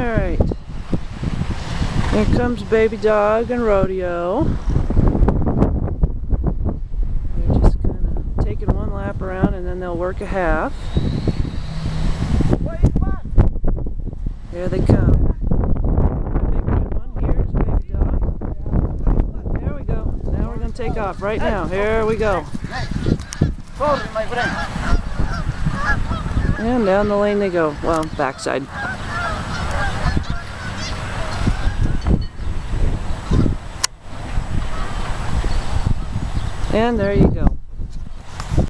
Alright. Here comes baby dog and rodeo. They're just kind of taking one lap around and then they'll work a half. Here they come. Big red one. Here's baby dog. There we go. Now we're going to take off right now. Here we go. And down the lane they go. Well, backside. And there you go.